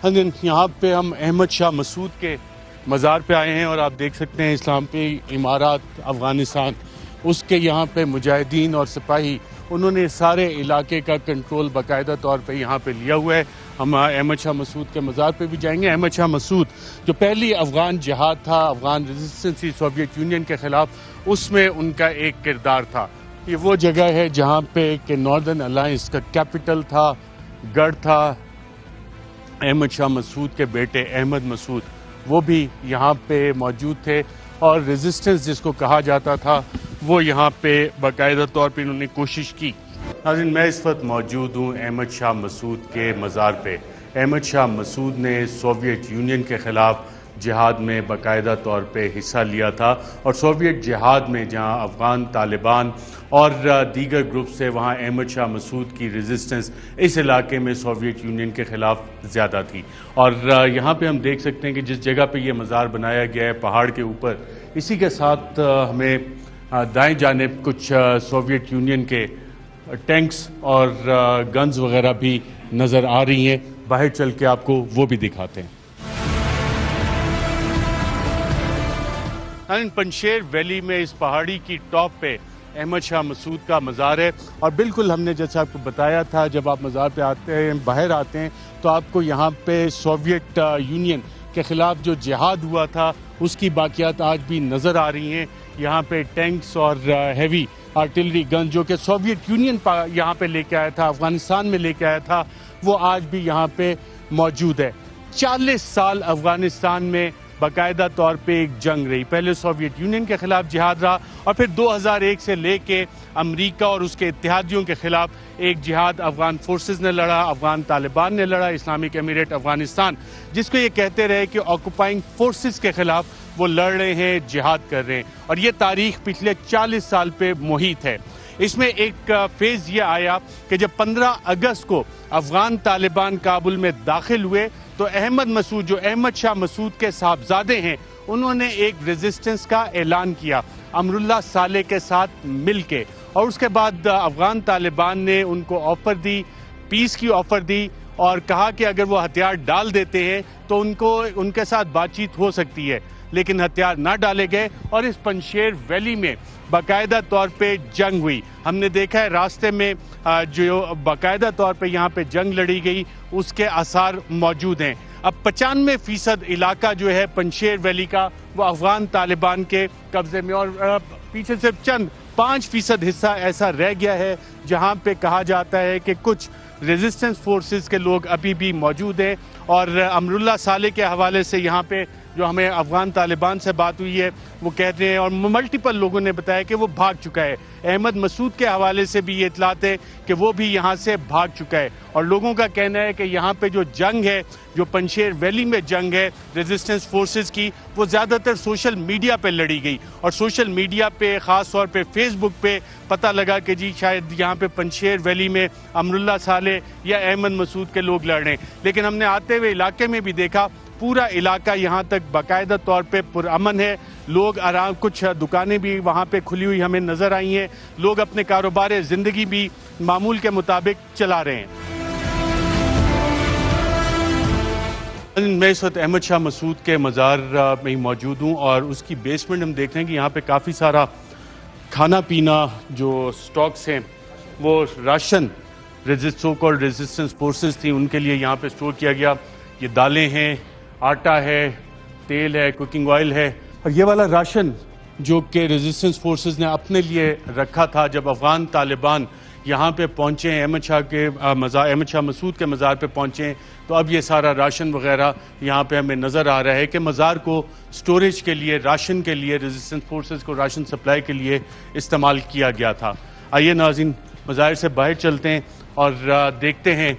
हाँ जी, यहाँ पे हम अहमद शाह मसूद के मज़ार पे आए हैं और आप देख सकते हैं इस्लाम पे इमारात अफ़गानिस्तान उसके यहाँ पे मुजाहिदीन और सिपाही उन्होंने सारे इलाके का कंट्रोल बाकायदा तौर पे यहाँ पे लिया हुआ है। हम अहमद शाह मसूद के मज़ार पे भी जाएंगे। अहमद शाह मसूद जो पहली अफ़गान जिहाद था, अफ़गान रेजिस्टेंस थी सोवियत यूनियन के ख़िलाफ़, उसमें उनका एक किरदार था। ये वो जगह है जहाँ पे कि नॉर्दर्न अलायंस का कैपिटल था, गढ़ था। अहमद शाह मसूद के बेटे अहमद मसूद वो भी यहाँ पे मौजूद थे और रेजिस्टेंस जिसको कहा जाता था वो यहाँ पे बाकायदा तौर पे इन्होंने कोशिश की। नाज़रीन, मैं इस वक्त मौजूद हूँ अहमद शाह मसूद के मज़ार पे। अहमद शाह मसूद ने सोवियत यूनियन के ख़िलाफ़ जिहाद में बाकायदा तौर पे हिस्सा लिया था और सोवियत जिहाद में जहाँ अफ़गान तालिबान और दीगर ग्रुप से, वहाँ अहमद शाह मसूद की रेजिस्टेंस इस इलाके में सोवियत यूनियन के ख़िलाफ़ ज़्यादा थी। और यहाँ पे हम देख सकते हैं कि जिस जगह पे ये मज़ार बनाया गया है पहाड़ के ऊपर, इसी के साथ हमें दाएं जानिब कुछ सोवियत यूनियन के टैंक्स और गन्स वगैरह भी नज़र आ रही हैं। बाहर चल के आपको वो भी दिखाते हैं। पंजशेर वैली में इस पहाड़ी की टॉप पे अहमद शाह मसूद का मज़ार है और बिल्कुल हमने जैसे आपको बताया था, जब आप मज़ार पे आते हैं, बाहर आते हैं, तो आपको यहाँ पे सोवियत यूनियन के ख़िलाफ़ जो जिहाद हुआ था उसकी बाक़ियात आज भी नज़र आ रही हैं। यहाँ पे टैंक्स और हैवी आर्टिलरी गन जो कि सोवियत यूनियन यहाँ पे लेके आया था, अफ़गानिस्तान में लेके आया था, वो आज भी यहाँ पे मौजूद है। 40 साल अफ़गानिस्तान में बाकायदा तौर पे एक जंग रही। पहले सोवियत यूनियन के ख़िलाफ़ जिहाद रहा और फिर 2001 से लेके अमेरिका और उसके इत्तेहादियों के ख़िलाफ़ एक जिहाद अफ़गान फोर्सेस ने लड़ा, अफ़गान तालिबान ने लड़ा, इस्लामिक एमिरेट अफ़गानिस्तान, जिसको ये कहते रहे कि ऑक्यूपाइंग फोर्सेस के ख़िलाफ़ वो लड़ रहे हैं, जिहाद कर रहे हैं। और ये तारीख़ पिछले 40 साल पे मुहित है। इसमें एक फेज़ ये आया कि जब 15 अगस्त को अफ़गान तालिबान काबुल में दाखिल हुए तो अहमद मसूद, जो अहमद शाह मसूद के साहबजादे हैं, उन्होंने एक रेजिस्टेंस का ऐलान किया अमरुल्लाह साले के साथ मिल के। और उसके बाद अफ़गान तालिबान ने उनको ऑफ़र दी, पीस की ऑफ़र दी और कहा कि अगर वो हथियार डाल देते हैं तो उनके साथ बातचीत हो सकती है। लेकिन हथियार ना डाले गए और इस पंजशेर वैली में बाकायदा तौर पे जंग हुई। हमने देखा है रास्ते में जो बाकायदा तौर पे यहाँ पे जंग लड़ी गई उसके आसार मौजूद हैं। अब 95% इलाका जो है पंजशेर वैली का वो अफ़गान तालिबान के कब्जे में और पीछे से चंद 5% हिस्सा ऐसा रह गया है जहाँ पे कहा जाता है कि कुछ रेजिस्टेंस फोर्सेस के लोग अभी भी मौजूद हैं। और अमरुल्लाह साले के हवाले से यहाँ पे जो हमें अफ़गान तालिबान से बात हुई है वो कहते हैं और मल्टीपल लोगों ने बताया कि वो भाग चुका है। अहमद मसूद के हवाले से भी ये इतलात है कि वो भी यहाँ से भाग चुका है। और लोगों का कहना है कि यहाँ पे जो जंग है, जो पंजशेर वैली में जंग है रेजिस्टेंस फोर्सेस की, वो ज़्यादातर सोशल मीडिया पे लड़ी गई। और सोशल मीडिया पे ख़ास तौर पे फेसबुक पे पता लगा कि जी शायद यहाँ पे पंजशेर वैली में अमरुल्लाह साले या अहमद मसूद के लोग लड़ रहे हैं। लेकिन हमने आते हुए इलाके में भी देखा पूरा इलाका यहाँ तक बाकायदा तौर पे पुरअमन है। लोग आराम, कुछ दुकानें भी वहाँ पे खुली हुई हमें नज़र आई हैं। लोग अपने कारोबार ज़िंदगी भी मामूल के मुताबिक चला रहे हैं। मैं इस वक्त अहमद शाह मसूद के मज़ार में ही मौजूद हूँ और उसकी बेसमेंट हम देख रहे हैं कि यहाँ पे काफ़ी सारा खाना पीना जो स्टॉक्स हैं वो ration so called resistance forces थी उनके लिए यहाँ पे स्टोर किया गया। ये दालें हैं, आटा है, तेल है, कुकिंग ऑयल है और ये वाला राशन जो कि रेजिस्टेंस फोर्सेस ने अपने लिए रखा था जब अफ़गान तालिबान यहाँ पे पहुँचे हैं, अहमद शाह मसूद के मज़ार पे पहुँचे हैं, तो अब ये सारा राशन वगैरह यहाँ पे हमें नज़र आ रहा है कि मज़ार को स्टोरेज के लिए, राशन के लिए, रेजिस्टेंस फोर्सेस को राशन सप्लाई के लिए इस्तेमाल किया गया था। आइए नाज़रीन, मज़ार से बाहर चलते हैं और देखते हैं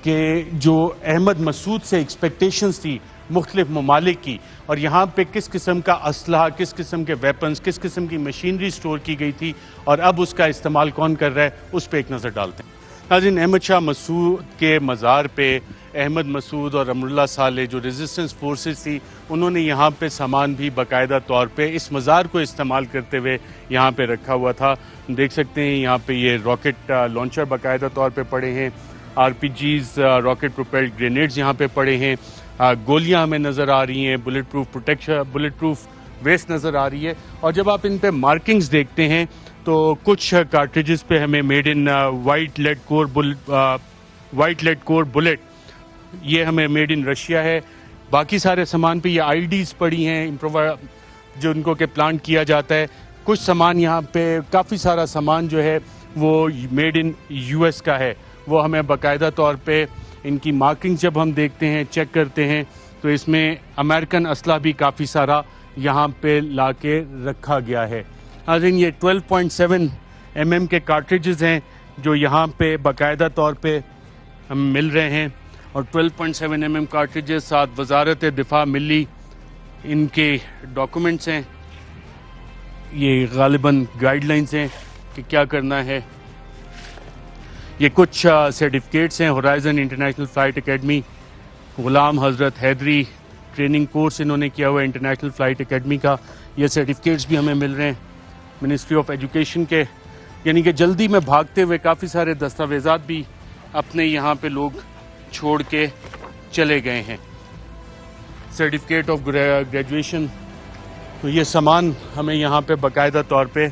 कि जो अहमद मसूद से एक्सपेक्टेशंस थी मुख्तलिफ ममालिक की और यहाँ पे किस किस्म का असलहा, किस किस्म के वेपन्स, किस किस्म की मशीनरी स्टोर की गई थी और अब उसका इस्तेमाल कौन कर रहा है, उस पर एक नज़र डालते हैं। नाज़रीन, अहमद शाह मसूद के मज़ार पे अहमद मसूद और अमरुल्लाह साले जो रेजिस्टेंस फोर्सेस थी उन्होंने यहाँ पे सामान भी बाकायदा तौर पे इस मज़ार को इस्तेमाल करते हुए यहाँ पे रखा हुआ था। देख सकते हैं यहाँ पे ये रॉकेट लॉन्चर बाकायदा तौर पे पड़े हैं आरपीजीज, रॉकेट प्रोपेल्ड ग्रेनेड्स यहाँ पे पड़े हैं, गोलियां हमें नज़र आ रही हैं, bullet proof protection, bullet proof waste नज़र आ रही है। और जब आप इन पे मार्किंग्स देखते हैं तो कुछ कार्ट्रिजेस पे हमें made in white lead core bullet, ये हमें मेड इन रशिया है। बाकी सारे सामान पे ये आईडीज़ पड़ी हैं जो उनको के प्लांट किया जाता है। कुछ सामान यहाँ पे काफ़ी सारा सामान जो है वो मेड इन यूएस का है, वो हमें बाकायदा तौर पे इनकी मार्किंग जब हम देखते हैं, चेक करते हैं, तो इसमें अमेरिकन असला भी काफ़ी सारा यहाँ पे लाके रखा गया है। नाज़रीन, ये 12.7 mm के कार्ट्रिजेस हैं जो यहाँ पे बाकायदा तौर पे हम मिल रहे हैं। और 12.7 mm कार्ट्रिजेस साथ वजारत दिफा मिली इनके डॉक्यूमेंट्स हैं, ये गालिबन गाइडलाइंस हैं कि क्या करना है। ये कुछ सर्टिफिकेट्स हैं, होराइजन इंटरनेशनल फ़्लाइट एकेडमी, गुलाम हज़रत हैदरी ट्रेनिंग कोर्स इन्होंने किया हुआ है इंटरनेशनल फ़्लाइट एकेडमी का, ये सर्टिफिकेट्स भी हमें मिल रहे हैं मिनिस्ट्री ऑफ एजुकेशन के। यानी कि जल्दी में भागते हुए काफ़ी सारे दस्तावेज़ात भी अपने यहाँ पे लोग छोड़ के चले गए हैं। सर्टिफिकेट ऑफ ग्रेजुएशन, तो ये सामान हमें यहाँ पे बाकायदा तौर पे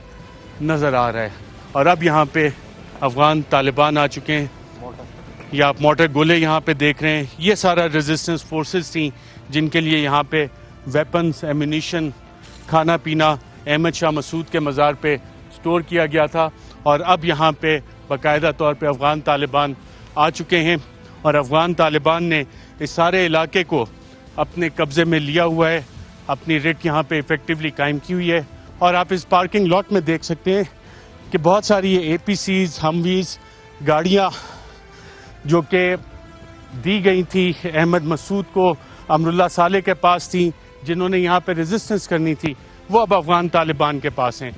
नज़र आ रहा है। और अब यहाँ पे अफ़गान तालिबान आ चुके हैं, या आप मोटर गोले यहाँ पे देख रहे हैं। ये सारा रेजिस्टेंस फोर्सेस थी जिनके लिए यहाँ पे वेपन्स, एम्यूनिशन, खाना पीना अहमद शाह मसूद के मज़ार पे स्टोर किया गया था। और अब यहाँ पे बाकायदा तौर पे अफ़गान तालिबान आ चुके हैं और अफ़गान तालिबान ने इस सारे इलाके को अपने कब्ज़े में लिया हुआ है, अपनी रिट यहाँ पे इफ़ेक्टिवली कायम की हुई है। और आप इस पार्किंग लॉट में देख सकते हैं कि बहुत सारी ये APCs, हमवीज़ गाड़ियाँ जो कि दी गई थी अहमद मसूद को, अमरुल्लाह साले के पास थी, जिन्होंने यहाँ पे रेजिस्टेंस करनी थी, वो अब अफ़गान तालिबान के पास हैं।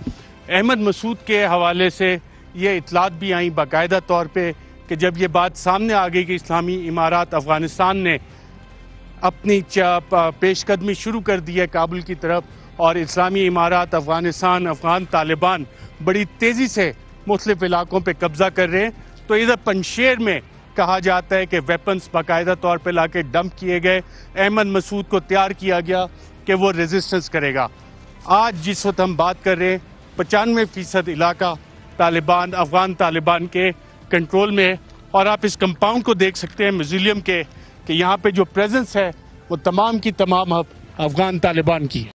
अहमद मसूद के हवाले से ये इतलात भी आई बाकायदा तौर पे कि जब ये बात सामने आ गई कि इस्लामी इमारात अफ़गानिस्तान ने अपनी पेशकदमी शुरू कर दी है काबुल की तरफ, और इस्लामी इमारात अफ़गानिस्तान, अफ़गान तालिबान बड़ी तेज़ी से मुख्तलिफ़ इलाकों पे कब्ज़ा कर रहे हैं, तो इधर पंशेर में कहा जाता है कि वेपन्स बाकायदा तौर पे लाके डंप किए गए। अहमद मसूद को तैयार किया गया कि वो रेजिस्टेंस करेगा। आज जिस वक्त हम बात कर रहे हैं 95% इलाका तालिबान, अफ़गान तालिबान के कंट्रोल में है। और आप इस कंपाउंड को देख सकते हैं म्यूज़ियम के कि यहाँ पे जो प्रेजेंस है वो तमाम की तमाम अब अफ़गान तालिबान की है।